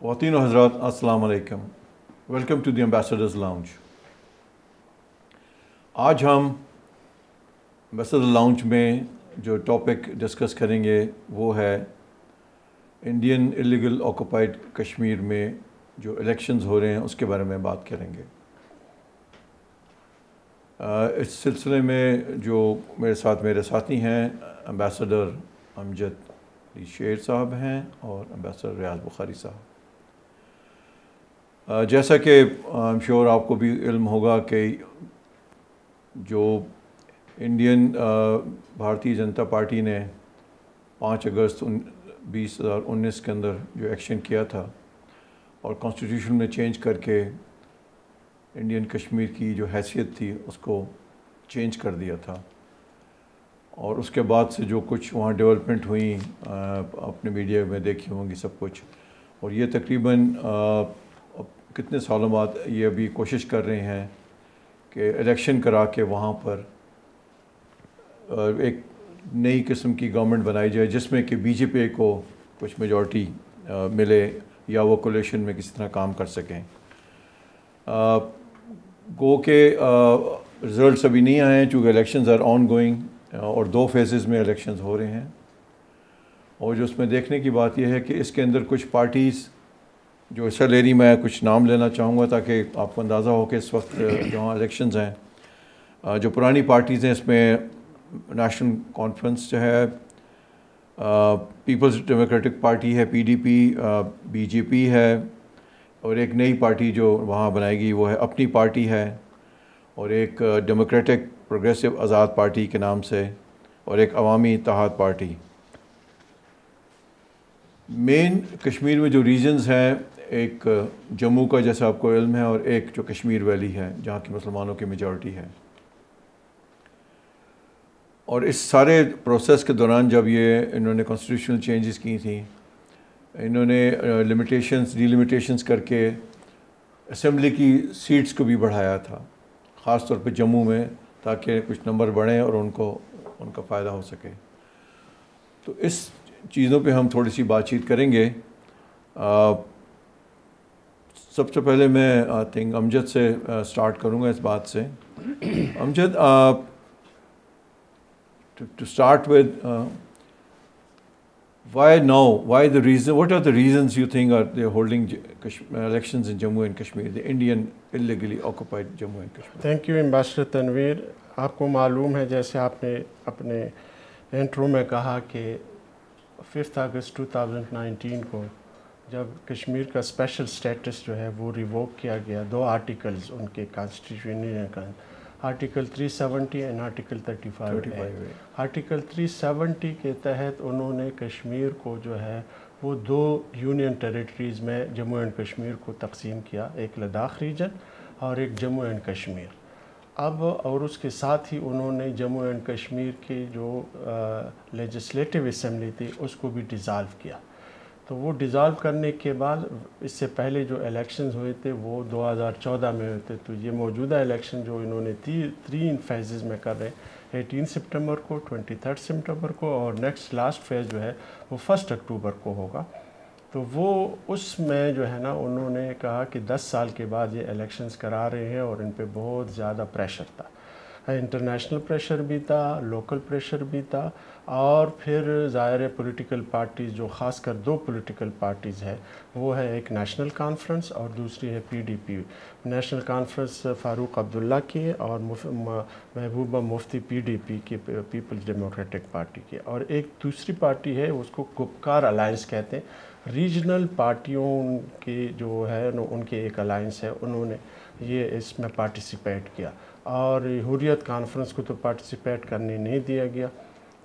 خواتین و حضرات السلام علیکم، welcome to the ambassadors lounge. آج ہم ایمبیسڈر لاؤنج میں جو ٹاپک ڈسکس کریں گے وہ ہے انڈین الیگل آکوپائڈ کشمیر میں جو الیکشنز ہو رہے ہیں اس کے بارے میں بات کریں گے۔ اس سلسلے میں جو میرے ساتھی ہیں ایمبیسڈر امجد علی شیر صاحب ہیں اور ایمبیسڈر ریاض بخاری صاحب۔ جیسا کہ I'm sure آپ کو بھی علم ہوگا کہ جو انڈین بھارتی جنتا پارٹی نے 5 اگست 2019 کے اندر جو ایکشن کیا تھا اور کانسٹیٹیوشن میں چینج کر کے انڈین کشمیر کی جو حیثیت تھی اس کو چینج کر دیا تھا، اور اس کے بعد سے جو کچھ وہاں ڈیولپمنٹ ہوئیں اپنے میڈیا میں دیکھی ہوں گی سب کچھ، اور یہ تقریباً کتنے سالوں بعد یہ ابھی کوشش کر رہے ہیں کہ الیکشن کرا کے وہاں پر ایک نئی قسم کی گورنمنٹ بنائی جائے جس میں کہ بی جے پی کو کچھ میجورٹی ملے یا وہ کولیشن میں کسی طرح کام کر سکیں۔ گو کہ رزلٹس ابھی نہیں آئے ہیں چونکہ الیکشنز آر آن گوئنگ اور 2 فیزز میں الیکشنز ہو رہے ہیں، اور جو اس میں دیکھنے کی بات یہ ہے کہ اس کے اندر کچھ پارٹیز جو حصہ لے رہی، میں کچھ نام لینا چاہوں گا تاکہ آپ کو اندازہ ہو کہ اس وقت جہاں الیکشنز ہیں جو پرانی پارٹیز ہیں اس میں نیشنل کانفرنس جو ہے، پیپلز ڈیموکریٹک پارٹی ہے PDP، بی جے پی ہے، اور ایک نئی پارٹی جو وہاں بنائے گی وہ ہے اپنی پارٹی ہے، اور ایک ڈیموکریٹک پروگریسو آزاد پارٹی کے نام سے، اور ایک عوامی اتحاد پارٹی۔ مین کشمیر میں جو ریجنز ہیں، ایک جموں کا جیسا آپ کو علم ہے، اور ایک جو کشمیر ویلی ہے جہاں کی مسلمانوں کی میجورٹی ہے۔ اور اس سارے پروسیس کے دوران جب یہ انہوں نے کانسٹیٹیوشنل چینجز کی تھیں، انہوں نے ڈی لیمیٹیشنز کر کے اسمبلی کی سیٹس کو بھی بڑھایا تھا، خاص طور پہ جموں میں، تاکہ کچھ نمبر بڑھیں اور ان کا فائدہ ہو سکے۔ تو اس چیزوں پہ ہم تھوڑی سی بات چیت کریں گے۔ سب سے پہلے میں امجد سے سٹارٹ کروں گا اس بات سے۔ امجد، to start with, why now? Why the reason? What are the reasons you think are they holding elections in Jammu and Kashmir, the Indian illegally occupied Jammu and Kashmir? Thank you, Ambassador Tanveer. آپ کو معلوم ہے جیسے آپ نے اپنے intro میں کہا کہ 5 اگست 2019 کو جب کشمیر کا اسپیشل سٹیٹس جو ہے وہ ریووک کیا گیا، 2 آرٹیکلز ان کے کانسٹیٹیوشن کا، آرٹیکل 370 اور آرٹیکل 35 آرٹیکل 370 کے تحت انہوں نے کشمیر کو جو ہے وہ 2 یونین ٹیریٹریز میں جموں اینڈ کشمیر کو تقسیم کیا، ایک لداخ ریجن اور ایک جموں اینڈ کشمیر۔ اب اور اس کے ساتھ ہی انہوں نے جموں اینڈ کشمیر کی جو لیجسلیٹو اسمبلی تھی اس کو بھی ڈیزالو کیا۔ تو وہ ڈیزالو کرنے کے بعد اس سے پہلے جو الیکشنز ہوئے تھے وہ 2014 میں ہوئے تھے، تو یہ موجودہ الیکشن جو انہوں نے 3 فیزز میں کر رہے ہیں، 18 سپٹمبر کو، 23 سپٹمبر کو، اور نیکسٹ لاسٹ فیز جو ہے وہ 1 اکتوبر کو ہوگا۔ تو وہ اس میں جو ہے نا انہوں نے کہا کہ 10 سال کے بعد یہ الیکشنز کرا رہے ہیں، اور ان پہ بہت زیادہ پریشر تھا، انٹرنیشنل پریشر بھی تھا، لوکل پریشر بھی تھا، اور پھر ظاہر پولیٹیکل پارٹیز جو خاص کر 2 پولیٹیکل پارٹیز ہے وہ ہے ایک نیشنل کانفرنس اور دوسری ہے PDP۔ National conference Farooq Abdullah کی اور محبوبہ مفتی PDP کی، پیپلز ڈیموکریٹک پارٹی کی، اور ایک دوسری پارٹی ہے اس کو گپکار الائنس کہتے ہیں، ریجنل پارٹیوں کی جو ہے ان کے ایک الائنس ہے، انہوں نے یہ اس میں پارٹیسپیٹ کیا، اور حریت کانفرنس کو تو پارٹیسپیٹ کرنے نہیں دیا گیا۔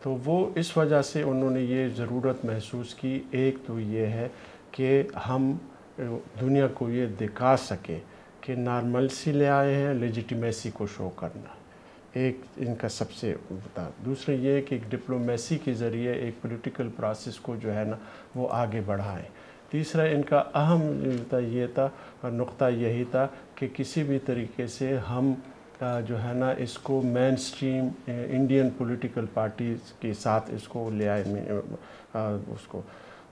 تو وہ اس وجہ سے انہوں نے یہ ضرورت محسوس کی، ایک تو یہ ہے کہ ہم دنیا کو یہ دکھا سکے کہ نارملسی لے آئے ہیں، لیجیٹیمیسی کو شو کرنا، ایک ان کا سب سے بتا۔ دوسرا یہ کہ ایک ڈپلومیسی کے ذریعے ایک پولیٹیکل پروسیس کو جو ہے نا وہ آگے بڑھائیں۔ تیسرا ان کا اہم یہ تھا، نقطہ یہی تھا کہ کسی بھی طریقے سے ہم جو ہے نا اس کو مین سٹریم انڈین پولیٹیکل پارٹیز کے ساتھ اس کو لے آئے اس کو،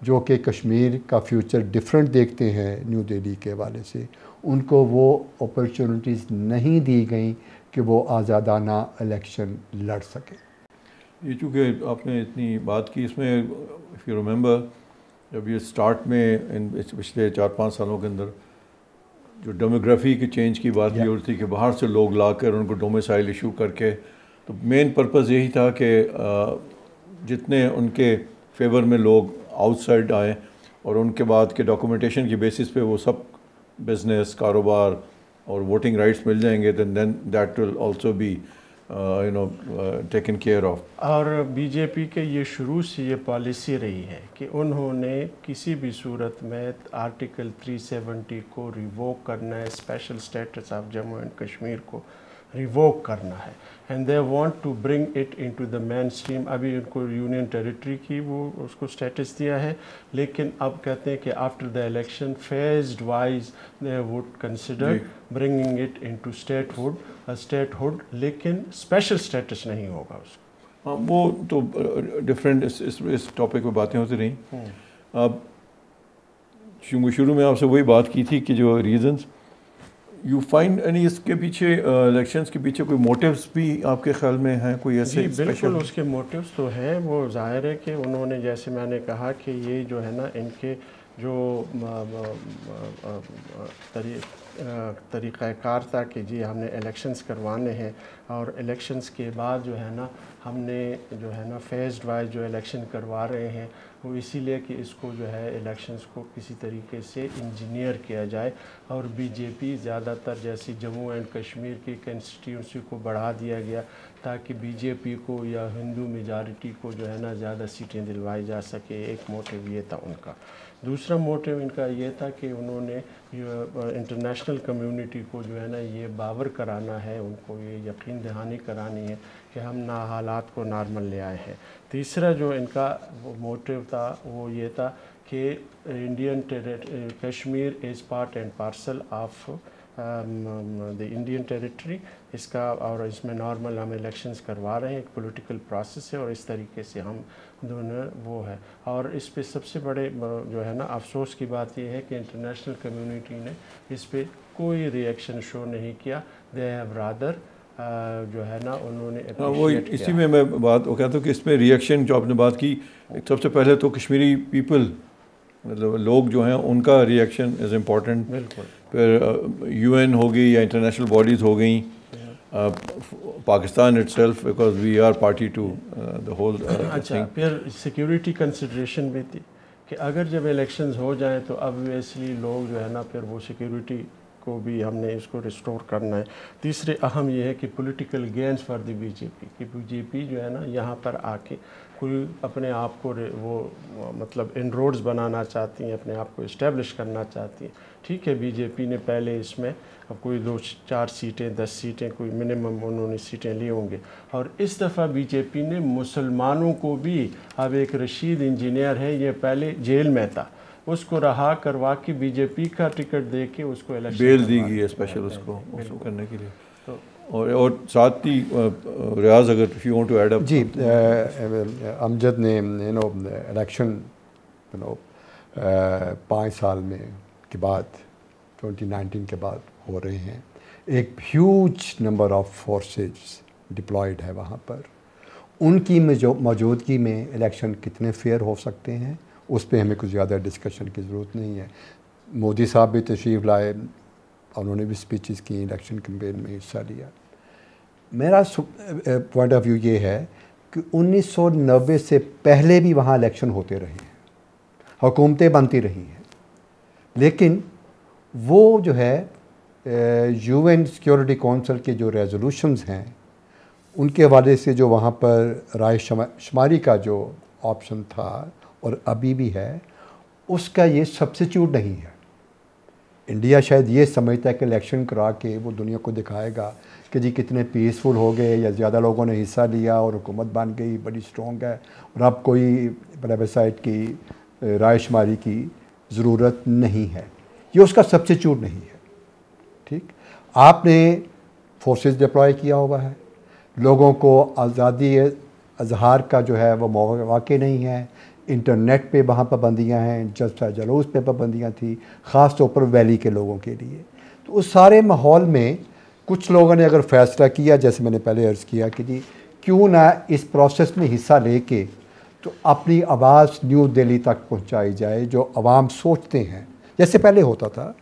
جو کہ کشمیر کا فیوچر ڈیفرنٹ دیکھتے ہیں نیو دہلی کے حوالے سے، ان کو وہ اپرچونٹیز نہیں دی گئیں کہ وہ آزادانہ الیکشن لڑ سکیں۔ یہ چونکہ آپ نے اتنی بات کی، اس میں اف یو ریممبر جب یہ سٹارٹ میں پچھلے 4-5 سالوں کے اندر جو ڈیموگرافی کی چینج کی بات کی اور تھی کہ باہر سے لوگ لا کر ان کو ڈومیسائل ایشو کر کے، تو مین پرپز یہی تھا کہ جتنے ان کے فیور میں لوگ آؤٹ سائڈ آئیں اور ان کے بعد کے ڈاکومنٹیشن کی بیسس پہ وہ سب بزنس، کاروبار اور ووٹنگ رائٹس مل جائیں گے، then that will also be taken care of. اور بی جے پی کے یہ شروع سے یہ پالیسی رہی ہے کہ انہوں نے کسی بھی صورت میں آرٹیکل 370 کو ریووک کرنا ہے، special status of Jammu and Kashmir کو ریووک کرنا ہے، and they want to bring it into the mainstream. ابھی ان کو یونین ٹیریٹری کی وہ اس کو اسٹیٹس دیا ہے، لیکن اب کہتے ہیں کہ after the election phased wise they would consider bringing it into statehood, لیکن اسپیشل اسٹیٹس نہیں ہوگا اس کو۔ ہاں وہ تو ڈفرینٹ اس ٹاپک پہ باتیں ہوتی رہیں۔ اب شروع میں آپ سے وہی بات کی تھی کہ جو ریزنس یو فائنڈ اینی، اس کے پیچھے الیکشنس کے پیچھے کوئی موٹیوز بھی آپ کے خیال میں ہیں کوئی ایسے؟ جی بالکل اس کے موٹیوز تو ہیں، وہ ظاہر ہے کہ انہوں نے جیسے میں نے کہا کہ یہ جو ہے نا ان کے جو طریقہ کار تھا کہ جی ہم نے الیکشنز کروانے ہیں، اور الیکشنز کے بعد جو ہے نا ہم نے جو ہے نا فیزڈ وائز جو الیکشن کروا رہے ہیں، وہ اسی لیے کہ اس کو جو ہے الیکشنز کو کسی طریقے سے انجینئر کیا جائے، اور بی جے پی زیادہ تر جیسی جموں اینڈ کشمیر کی کنسٹیٹیوئنسی کو بڑھا دیا گیا تاکہ بی جے پی کو یا ہندو میجارٹی کو جو ہے نا زیادہ سیٹیں دلوائی جا سکے۔ ایک موٹیو یہ تھا ان کا۔ دوسرا موٹیو ان کا یہ تھا کہ انہوں نے انٹرنیشنل کمیونٹی کو جو ہے نا یہ باور کرانا ہے، ان کو یہ یقین دہانی کرانی ہے کہ ہم حالات کو نارمل لے آئے ہیں۔ تیسرا جو ان کا موٹیو تھا وہ یہ تھا کہ Indian Kashmir is part and parcel of the Indian territory, اس کا اور اس میں نارمل ہم الیکشنز کروا رہے ہیں، ایک پولیٹیکل پروسیس ہے اور اس طریقے سے ہم دونوں وہ ہے۔ اور اس پہ سب سے بڑے جو ہے نا افسوس کی بات یہ ہے کہ انٹرنیشنل کمیونٹی نے اس پہ کوئی ری ایکشن شو نہیں کیا، دے ہیو رادر جو ہے نا انہوں نے وہ اسی میں بات وہ کہتا ہوں کہ اس میں ری ایکشن جو آپ نے بات کی، سب سے پہلے تو کشمیری پیپل مطلب لوگ جو ہیں ان کا ری ایکشن از امپورٹنٹ، بالکل، پھر یو این ہوگی یا انٹرنیشنل باڈیز ہو گئیں، Pakistan itself because we are party to the whole. اچھا پھر سیکیورٹی کنسیڈریشن بھی تھی کہ اگر جب الیکشنز ہو جائیں تو obviously لوگ جو ہے نا پھر وہ سیکیورٹی کو بھی ہم نے اس کو ریسٹور کرنا ہے۔ تیسرے اہم یہ ہے کہ political gains for the B J P, کہ بی جے پی جو ہے نا یہاں پر آ کے کوئی اپنے آپ کو وہ مطلب ان روڈز بنانا چاہتی ہیں، اپنے آپ کو اسٹیبلش کرنا چاہتی ہیں۔ ٹھیک ہے بی جے پی نے پہلے اس میں کوئی 2-4 سیٹیں 10 سیٹیں کوئی منیمم انہوں نے سیٹیں لی ہوں گے، اور اس دفعہ بی جے پی نے مسلمانوں کو بھی، اب ایک رشید انجینئر ہے یہ پہلے جیل میں تھا، اس کو رہا کروا کے بی جے پی کا ٹکٹ دے کے اس کو الیکشن بیل دی گئی ہے اسپیشل اس کو کرنے کے لیے۔ اور ساتھ ہی ریاض اگر if you want to add up۔ جی امجد نے الیکشن 5 سال میں کے بعد 2019 کے بعد ہو رہے ہیں، ایک huge number of forces deployed ہے وہاں پر، ان کی موجودگی میں الیکشن کتنے فیئر ہو سکتے ہیں اس پہ ہمیں کچھ زیادہ ڈسکشن کی ضرورت نہیں ہے۔ مودی صاحب بھی تشریف لائے، انہوں نے بھی اسپیچز کی، الیکشن کیمپین میں حصہ لیا۔ میرا پوائنٹ آف ویو یہ ہے کہ 1990 سے پہلے بھی وہاں الیکشن ہوتے رہے ہیں، حکومتیں بنتی رہی ہیں، لیکن وہ جو ہے یو این سیکیورٹی کونسل کے جو ریزولوشنز ہیں ان کے حوالے سے جو وہاں پر رائے شماری کا جو آپشن تھا اور ابھی بھی ہے، اس کا یہ سبسٹیوٹ نہیں ہے۔ انڈیا شاید یہ سمجھتا ہے کہ الیکشن کرا کے وہ دنیا کو دکھائے گا کہ جی کتنے پیسفل ہو گئے یا زیادہ لوگوں نے حصہ لیا اور حکومت بن گئی بڑی اسٹرانگ ہے، اور اب کوئی پلیبسائٹ کی رائے شماری کی ضرورت نہیں ہے۔ یہ اس کا سبسٹیوٹ نہیں ہے۔ ٹھیک، آپ نے فورسز ڈپلوائے کیا ہوا ہے، لوگوں کو آزادی اظہار کا جو ہے وہ مواقع نہیں ہے، انٹرنیٹ پہ وہاں پابندیاں ہیں، جلسہ جلوس پہ پابندیاں تھیں، خاص طور پر ویلی کے لوگوں کے لیے. تو اس سارے ماحول میں کچھ لوگوں نے اگر فیصلہ کیا، جیسے میں نے پہلے عرض کیا کہ جی کیوں نہ اس پروسیس میں حصہ لے کے تو اپنی آواز نیو دہلی تک پہنچائی جائے، جو عوام سوچتے ہیں. جیسے پہلے ہوتا تھا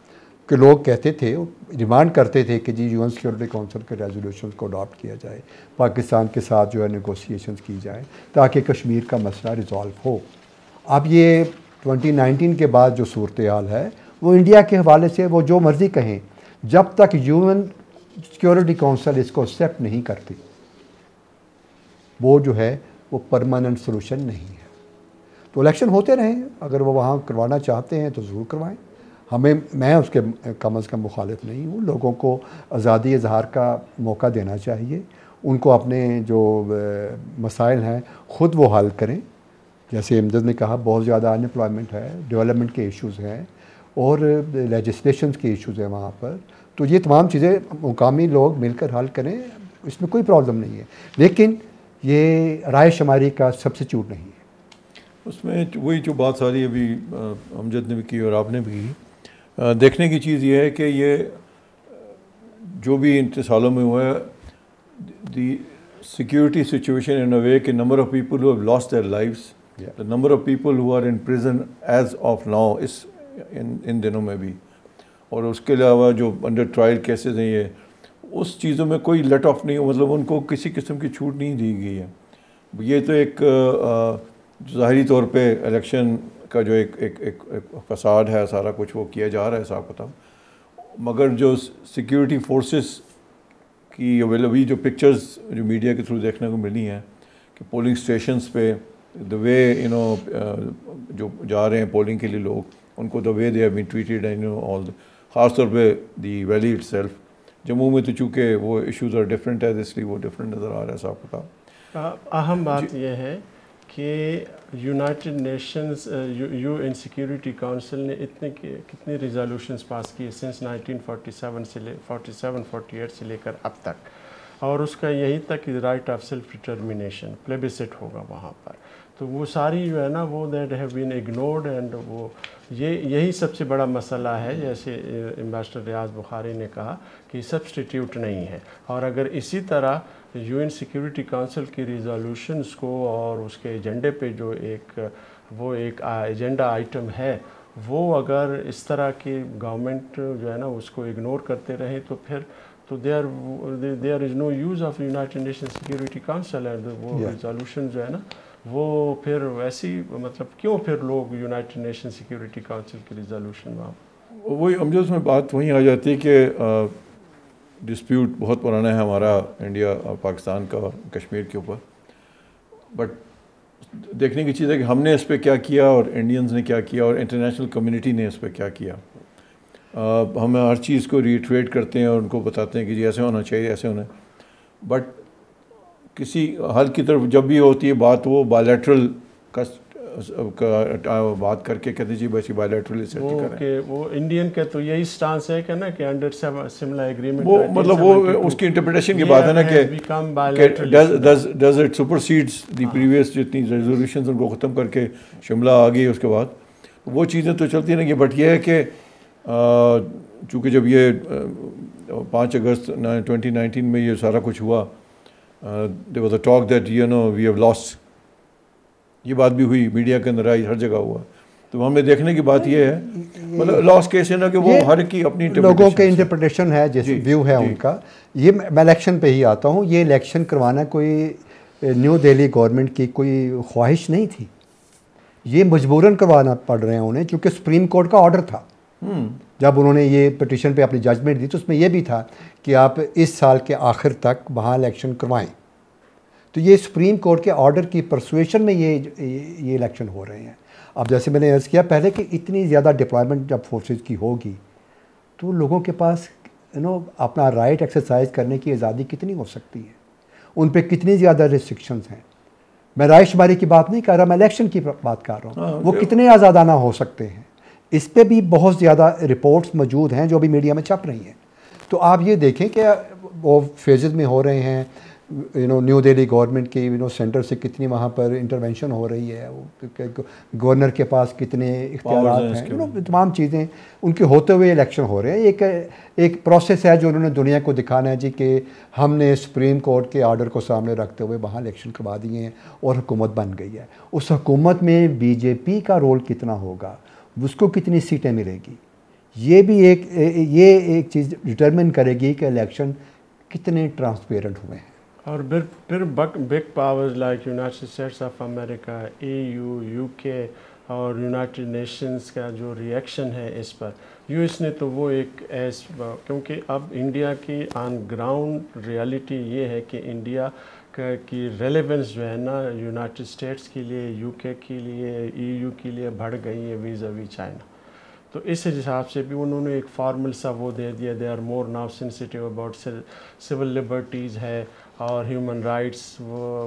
کہ لوگ کہتے تھے، ڈیمانڈ کرتے تھے کہ جی UN سیکورٹی کونسل کے ریزولوشنز کو اڈاپٹ کیا جائے، پاکستان کے ساتھ جو ہے نیگوسیشنز کی جائیں تاکہ کشمیر کا مسئلہ ریزالو ہو. اب یہ 2019 کے بعد جو صورتحال ہے وہ انڈیا کے حوالے سے وہ جو مرضی کہیں، جب تک UN سیکورٹی کونسل اس کو ایکسیپٹ نہیں کرتی وہ جو ہے وہ پرماننٹ سلوشن نہیں ہے. تو الیکشن ہوتے رہیں، اگر وہ وہاں کروانا چاہتے ہیں تو ضرور کروائیں. میں اس کے کم از کم مخالف نہیں ہوں. لوگوں کو آزادی اظہار کا موقع دینا چاہیے، ان کو اپنے جو مسائل ہیں خود وہ حل کریں. جیسے امجد نے کہا بہت زیادہ ان امپلائمنٹ ہے، ڈیولپمنٹ کے ایشوز ہیں اور لیجسلیشنز کے ایشوز ہیں وہاں پر. تو یہ تمام چیزیں مقامی لوگ مل کر حل کریں، اس میں کوئی پرابلم نہیں ہے، لیکن یہ رائے شماری کا سبسٹیوٹ نہیں ہے. اس میں وہی جو بات ساری ابھی امجد نے بھی کی اور آپ نے بھی کی، دیکھنے کی چیز یہ ہے کہ یہ جو بھی ان سالوں میں ہوا ہے، دی security situation in a way کہ number of people who have lost their lives, the number of people who are in prison as of now اس ان دنوں میں بھی، اور اس کے علاوہ جو انڈر ٹرائل کیسز ہیں، یہ اس چیزوں میں کوئی لیٹ آف نہیں ہو، مطلب ان کو کسی قسم کی چھوٹ نہیں دی گئی ہے. یہ تو ایک ظاہری طور پہ الیکشن کا جو ایک فساد ہے، سارا کچھ وہ کیا جا رہا ہے حساب کتاب، مگر جو سیکیورٹی فورسز کی ابھی جو پکچرز جو میڈیا کے تھرو دیکھنے کو ملی ہیں کہ پولنگ اسٹیشنز پہ دا وے جو جا رہے ہیں پولنگ کے لیے لوگ، ان کو دا وے دے ہیو بین ٹریٹڈ آل، خاص طور پہ دی ویلی اٹ سیلف. جموں میں تو چونکہ وہ ایشوز آر ڈفرینٹ ہے، اس لیے وہ ڈفرینٹ نظر آ رہا ہے حساب کتاب. اہم بات یہ ہے کہ United nations UN security council نے کتنے ریزولوشنز پاس کیے سنس 1947 سے 48 سے لے کر اب تک، اور اس کا یہی تک رائٹ آف سیلف ڈٹرمنیشن پلیبسٹ ہوگا وہاں پر. تو وہ ساری جو ہے نا وہ that have been ignored, and وہ یہی سب سے بڑا مسئلہ ہے. جیسے امبیسڈر ریاض بخاری نے کہا کہ سبسٹیٹیوٹ نہیں ہے، اور اگر اسی طرح UN سیکیورٹی کونسل کی ریزولوشنز کو اور اس کے ایجنڈے پہ جو ایک ایجنڈا آئٹم ہے وہ اگر اس طرح کی گورنمنٹ جو ہے نا اس کو اگنور کرتے رہیں تو پھر تو there is no use of United Nation Security Council, and وہ ریزولوشن جو ہے نا وہ پھر ویسی مطلب کیوں پھر لوگ یونائٹڈ نیشن سیکیورٹی کونسل کی ریزولوشن وہی امجد میں بات وہیں آ جاتی ہے کہ ڈسپیوٹ بہت پرانا ہے ہمارا انڈیا اور پاکستان کا کشمیر کے اوپر، بٹ دیکھنے کی چیز ہے کہ ہم نے اس پہ کیا کیا اور انڈینز نے کیا کیا اور انٹرنیشنل کمیونٹی نے اس پہ کیا کیا. ہم ہر چیز کو ریٹریٹ کرتے ہیں اور ان کو بتاتے ہیں کہ جی ایسے ہونا چاہیے، ایسے ہونا ہے، بٹ کسی حل کی طرف جب بھی ہوتی ہے بات وہ بائیلیٹرل کا بات کر کے کہتے ہیں جی بس بائیلیٹرل کریں. وہ انڈین کے تو یہی سٹانس ہے کہ نا کہ انڈر سملر ایگریمنٹ، وہ مطلب وہ اس کی انٹرپریٹیشن کی بات ہے نا کہ ڈز اٹ سپرسیڈز دی پریویس جتنی ریزولوشنز ان کو ختم کر کے شملہ آ گئی اس کے بعد وہ چیزیں تو چلتی رہیں گی. بٹ یہ ہے کہ چونکہ جب یہ 5 اگست 2019 میں یہ سارا کچھ ہوا، there was a talk that we have lost، یہ بات بھی ہوئی میڈیا کے اندر آئی، ہر جگہ ہوا. تو ہمیں دیکھنے کی بات یہ ہے مطلب لاس کیس ہے نا کہ وہ ہر کی اپنی لوگوں کے انٹرپریٹیشن ہے، جیسے ویو ہے ان کا. یہ میں الیکشن پہ ہی آتا ہوں، یہ الیکشن کروانا کوئی نیو دہلی گورنمنٹ کی کوئی خواہش نہیں تھی، یہ مجبوراً کروانا پڑ رہے ہیں انہیں، چونکہ سپریم کورٹ کا آرڈر تھا. جب انہوں نے یہ پٹیشن پہ اپنی ججمنٹ دی تو اس میں یہ بھی تھا کہ آپ اس سال کے آخر تک وہاں الیکشن کروائیں. تو یہ سپریم کورٹ کے آرڈر کی پرسویشن میں یہ الیکشن ہو رہے ہیں. اب جیسے میں نے عرض کیا پہلے کہ اتنی زیادہ ڈپلائمنٹ جب فورسز کی ہوگی تو لوگوں کے پاس اپنا رائٹ ایکسرسائز کرنے کی آزادی کتنی ہو سکتی ہے، ان پہ کتنی زیادہ ریسٹرکشنز ہیں. میں رائے شماری کی بات نہیں کر رہا، میں الیکشن کی بات کر رہا ہوں. وہ کتنے آزادانہ ہو سکتے ہیں، اس پہ بھی بہت زیادہ رپورٹس موجود ہیں جو ابھی میڈیا میں چھپ رہی ہیں. تو آپ یہ دیکھیں کہ وہ فیزز میں ہو رہے ہیں، نیو دہلی گورنمنٹ کی سینٹر سے کتنی وہاں پر انٹرونشن ہو رہی ہے، گورنر کے پاس کتنے اختیارات ہیں، تمام چیزیں ان کے ہوتے ہوئے الیکشن ہو رہے ہیں. ایک پروسیس ہے جو انہوں نے دنیا کو دکھانا ہے جی کہ ہم نے سپریم کورٹ کے آرڈر کو سامنے رکھتے ہوئے وہاں الیکشن کروا دیے ہیں اور حکومت بن گئی ہے. اس حکومت میں بی جے پی کا رول کتنا ہوگا، اس کو کتنی سیٹیں ملے گی، یہ بھی ایک چیز ڈٹرمن کرے گی کہ الیکشن کتنے ٹرانسپیرنٹ ہوئے ہیں. اور پھر big powers like United States of America, you کے اور یونائٹڈ نیشنز کا جو ریئیکشن ہے اس پر، یو ایس نے تو وہ ایک کیونکہ اب انڈیا کی آن گراؤنڈ ریالٹی یہ ہے کہ انڈیا کی ریلیونس جو ہے نا یونائٹڈ اسٹیٹس کے لیے، یو کے کے لیے، یو کے لیے بڑھ گئی ہے ویزاوی چائنا. تو اس حساب سے بھی انہوں نے ایک فارمل سا وہ دے دیا، they are more now sensitive about civil liberties ہے اور ہیومن رائٹس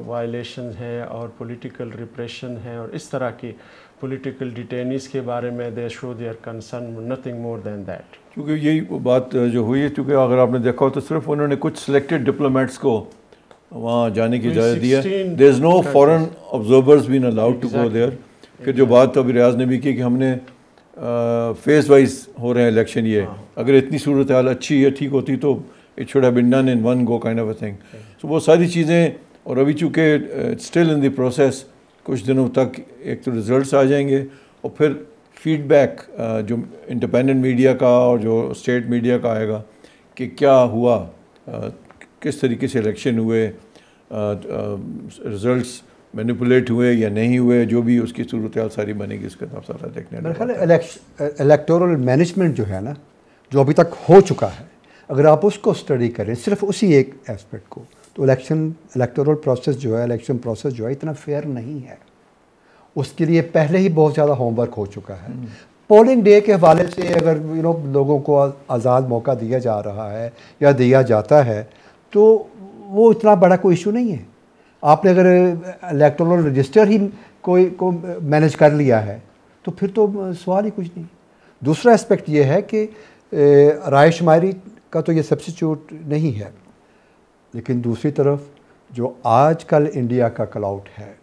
وائلیشنز ہیں اور پولیٹیکل ریپریشن ہے اور اس طرح کی پولیٹیکل ڈیٹینیز کے بارے میں they show their concern, nothing more than that. کیونکہ یہی بات جو ہوئی ہے، کیونکہ اگر آپ نے دیکھا ہو تو صرف انہوں نے کچھ سلیکٹڈ ڈپلومیٹس کو وہاں جانے کی اجازت دی ہے. There is no foreign observers been allowed to go there. پھر جو بات ابھی ریاض نے بھی کی کہ ہم نے فیز وائز ہو رہے ہیں الیکشن، یہ اگر اتنی صورتحال اچھی ہے ٹھیک ہوتی تو it should have been done in one go kind of a thing. So وہ ساری چیزیں، اور ابھی چونکہ اسٹل ان دی پروسیس، کچھ دنوں تک ایک تو ریزلٹس آ جائیں گے اور پھر فیڈ بیک جو انڈیپینڈنٹ میڈیا کا اور جو اسٹیٹ میڈیا کا آئے گا کہ کیا ہوا، کس طریقے سے الیکشن ہوئے، ریزلٹس مینیپولیٹ ہوئے یا نہیں ہوئے، جو بھی اس کی صورتحال ساری بنے گی اس کا نام سارا دیکھنے. میرے خیال الیکٹورل مینجمنٹ جو ہے نا، جو ابھی تک ہو چکا ہے، اگر آپ اس کو اسٹڈی کریں صرف اسی ایک ایسپیکٹ کو، تو الیکٹورل پروسیس جو ہے، الیکشن پروسیس جو ہے اتنا فیئر نہیں ہے. اس کے لیے پہلے ہی بہت زیادہ ہوم ورک ہو چکا ہے. پولنگ ڈے کے حوالے سے اگر لوگوں کو آزاد موقع دیا جا رہا ہے یا دیا جاتا ہے تو وہ اتنا بڑا کوئی ایشو نہیں ہے. آپ نے اگر الیکٹورل رجسٹر ہی کو مینیج کر لیا ہے تو پھر تو سوال ہی کچھ نہیں. دوسرا اسپیکٹ یہ ہے کہ رائے شماری کا تو یہ سبسٹیچیوٹ نہیں ہے، لیکن دوسری طرف جو آج کل انڈیا کا کلاؤٹ ہے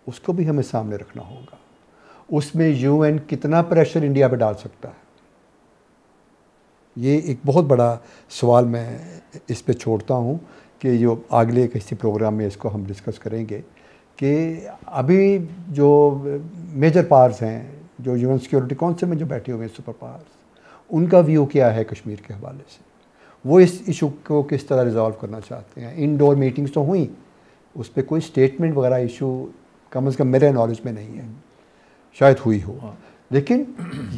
اس کو بھی ہمیں سامنے رکھنا ہوگا. اس میں یو این کتنا پریشر انڈیا پہ ڈال سکتا ہے، یہ ایک بہت بڑا سوال میں اس پہ چھوڑتا ہوں کہ جو اگلے کسی پروگرام میں اس کو ہم ڈسکس کریں گے کہ ابھی جو میجر پاورز ہیں، جو یو این سیکورٹی کونسل میں جو بیٹھے ہوئے ہیں سپر پاورز، ان کا ویو کیا ہے کشمیر کے حوالے سے، وہ اس ایشو کو کس طرح ریزالو کرنا چاہتے ہیں. انڈور میٹنگز تو ہوئیں، اس پہ کوئی اسٹیٹمنٹ وغیرہ ایشو کم از کم میرے نالج میں نہیں ہے، شاید ہوئی ہو، لیکن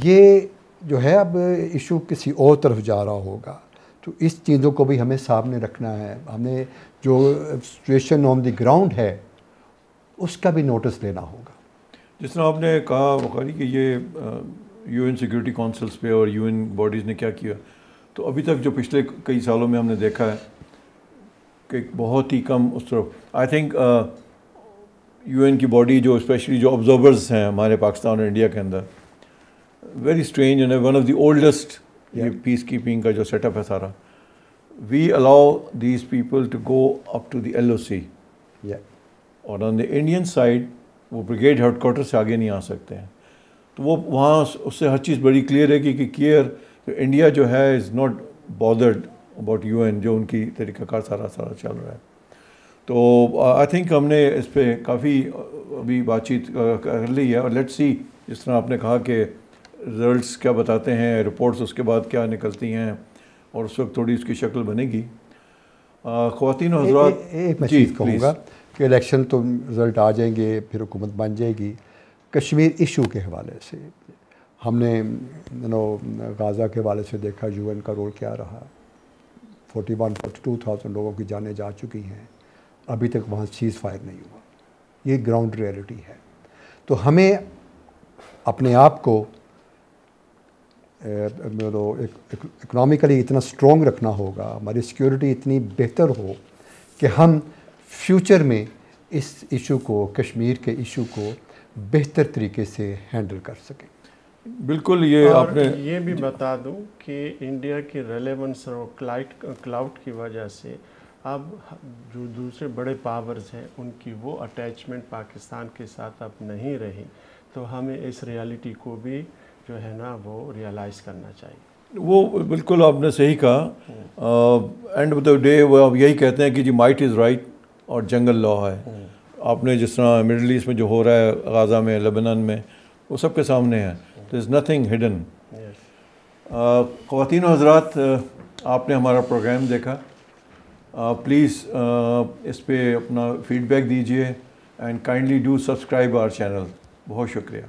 یہ جو ہے اب ایشو کسی اور طرف جا رہا ہوگا. تو اس چیزوں کو بھی ہمیں سامنے رکھنا ہے. ہمیں جو سچویشن آن دی گراؤنڈ ہے اس کا بھی نوٹس لینا ہوگا. جس طرح آپ نے کہا بخاری کہ یہ یو این سیکورٹی کونسلس پہ اور یو این باڈیز نے کیا کیا، تو ابھی تک جو پچھلے کئی سالوں میں ہم نے دیکھا ہے کہ بہت ہی کم اس طرف. آئی تھنک یو این کی باڈی جو اسپیشلی جو آبزرورز ہیں ہمارے پاکستان اور انڈیا کے اندر، very strange and one of the oldest یہ پیس کیپنگ کا جو سیٹ اپ ہے سارا، we allow these people to go up to the L O C, اور آن دی انڈین سائڈ وہ بریگیڈ ہیڈ کوارٹر سے آگے نہیں آ سکتے ہیں. تو وہ وہاں اس سے ہر چیز بڑی کلیئر ہے کہ کیئر انڈیا جو ہے is not bothered about UN, جو ان کی طریقہ کار سارا چل رہا ہے. تو آئی تھنک ہم نے اس پہ کافی ابھی بات چیت کر لی ہے، اور لیٹ سی جس طرح آپ نے کہا کہ رزلٹس کیا بتاتے ہیں، رپورٹس اس کے بعد کیا نکلتی ہیں، اور اس وقت تھوڑی اس کی شکل بنے گی. خواتین و حضرات، ایک میں چیز کہوں گا کہ الیکشن تو رزلٹ آ جائیں گے، پھر حکومت بن جائے گی. کشمیر ایشو کے حوالے سے ہم نے غازہ کے حوالے سے دیکھا یو این کا رول کیا رہا. 42,000 لوگوں کی جانیں جا چکی ہیں، ابھی تک وہاں سیز فائر نہیں ہوا. یہ گراؤنڈ ریئلٹی ہے. تو ہمیں اپنے آپ کو اکنامکلی اتنا اسٹرانگ رکھنا ہوگا، ہماری سیکیورٹی اتنی بہتر ہو کہ ہم فیوچر میں اس ایشو کو، کشمیر کے ایشو کو بہتر طریقے سے ہینڈل کر سکیں. بالکل. یہ آپ نے یہ بھی بتا دوں کہ انڈیا کی ریلیونس اور کلاؤٹ کی وجہ سے اب جو دوسرے بڑے پاورز ہیں ان کی وہ اٹیچمنٹ پاکستان کے ساتھ اب نہیں رہی، تو ہمیں اس ریالٹی کو بھی جو ہے نا وہ ریئلائز کرنا چاہیے۔ وہ بالکل آپ نے صحیح کہا، اینڈ آف دا ڈے وہ اب یہی کہتے ہیں کہ جی مائٹ از رائٹ اور جنگل لا ہے۔ آپ نے جس طرح مڈل ایسٹ میں جو ہو رہا ہے، غازہ میں، لبنان میں، وہ سب کے سامنے ہے، دیر از نتھنگ ہڈن۔ خواتین و حضرات، آپ نے ہمارا پروگرام دیکھا، پلیز اس پہ اپنا فیڈ بیک دیجیے and kindly do subscribe our channel. بہت شکریہ۔